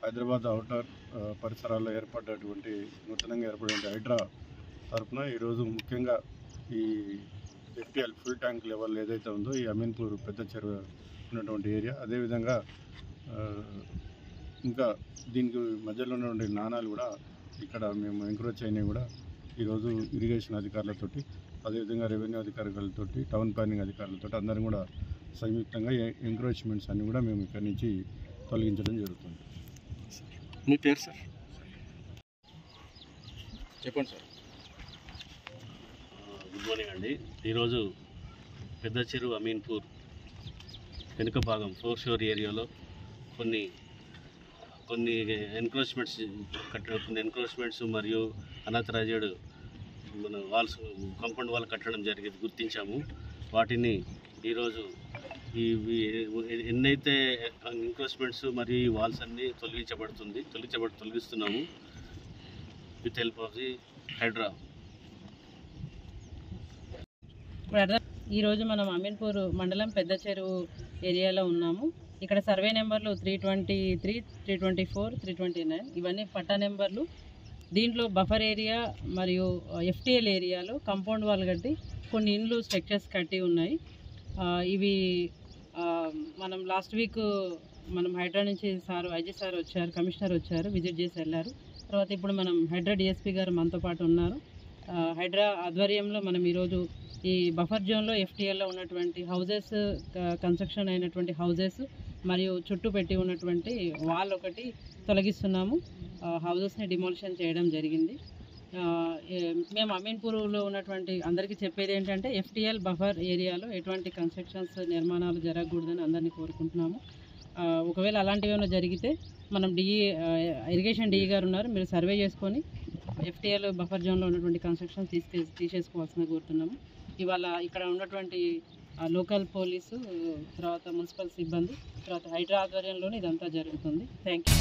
Hyderabad outer పరిసరాల్లో ఏర్పడ్డటువంటి నూతనంగా ఏర్పడిన హైడ్రా తరఫున ఈరోజు ముఖ్యంగా ఈ FTL ఫుల్ ట్యాంక్ లెవెల్ ఏదైతే ఉందో ఈ అమీన్పూర్ పెద్ద చెరువు ఉన్నటువంటి ఏరియా, అదేవిధంగా ఇంకా దీనికి మధ్యలో ఉన్నటువంటి నాణాలు కూడా ఇక్కడ మేము ఎంక్రోచ్ అయినవి కూడా ఈరోజు ఇరిగేషన్ అధికారులతోటి, అదేవిధంగా రెవెన్యూ అధికారులతోటి, టౌన్ ప్లానింగ్ అధికారులతో అందరం కూడా సంయుక్తంగా ఎంక్రోచ్మెంట్స్ అన్ని కూడా మేము ఇక్కడి నుంచి తొలగించడం జరుగుతుంది. మీ పేరు సార్? చెప్పండి సార్. గుడ్ మార్నింగ్ అండి. ఈరోజు పెద్ద చెరువు అమీన్పూర్ వెనుక భాగం 4 షోర్ ఏరియాలో కొన్ని ఎన్క్రోచ్మెంట్స్ మరియు అనాథరైజ్డ్ మన వాల్స్ కాంపౌండ్ వాల్ కట్టడం జరిగింది, గుర్తించాము. వాటిని ఈరోజు ఎన్నైతే ఎన్క్రోచ్మెంట్స్ మరియు వాల్స్ అన్నీ తొలగిస్తున్నాము with help of the Hydra. ఈరోజు మనం అమీన్పూర్ మండలం పెద్ద చెరువు ఏరియాలో ఉన్నాము. ఇక్కడ సర్వే నెంబర్లు 323, 324, 329 ఇవన్నీ పట్టా నెంబర్లు. దీంట్లో బఫర్ ఏరియా మరియు FTL ఏరియాలో కాంపౌండ్ వాల్ కట్టి కొన్ని ఇండ్లు స్ట్రక్చర్స్ కట్టి ఉన్నాయి. ఇవి మనం లాస్ట్ వీక్ మనం హైడ్రా నుంచి ఐజీ సార్ వచ్చారు, కమిషనర్ వచ్చారు, విజిట్ చేసి వెళ్ళారు. తర్వాత ఇప్పుడు మనం హైడ్రా DSP గారు మనతో పాటు ఉన్నారు. హైడ్రా ఆధ్వర్యంలో మనం ఈరోజు ఈ బఫర్ జోన్లో FTLలో ఉన్నటువంటి హౌజెస్, కన్స్ట్రక్షన్ అయినటువంటి హౌజెస్ మరియు చుట్టూ పెట్టి ఉన్నటువంటి వాల్ ఒకటి తొలగిస్తున్నాము. హౌజెస్ని డిమోలిషన్ చేయడం జరిగింది. మేము అమీన్పూర్లో ఉన్నటువంటి అందరికీ చెప్పేది ఏంటంటే FTL బఫర్ ఏరియాలో ఎటువంటి కన్స్ట్రక్షన్స్ నిర్మాణాలు జరగకూడదని అందరినీ కోరుకుంటున్నాము. ఒకవేళ అలాంటివి ఏమైనా జరిగితే మనం ఇరిగేషన్ DE గారు ఉన్నారు, మీరు సర్వే చేసుకొని FTL బఫర్ జోన్లో ఉన్నటువంటి కన్స్ట్రక్షన్ తీసేసుకోవాల్సిందిగా కోరుతున్నాము. ఇవాళ ఇక్కడ ఉన్నటువంటి లోకల్ పోలీసు, తర్వాత మున్సిపల్ సిబ్బంది, తర్వాత హైడ్రా ఆధ్వర్యంలోనే ఇదంతా జరుగుతుంది. Thank you.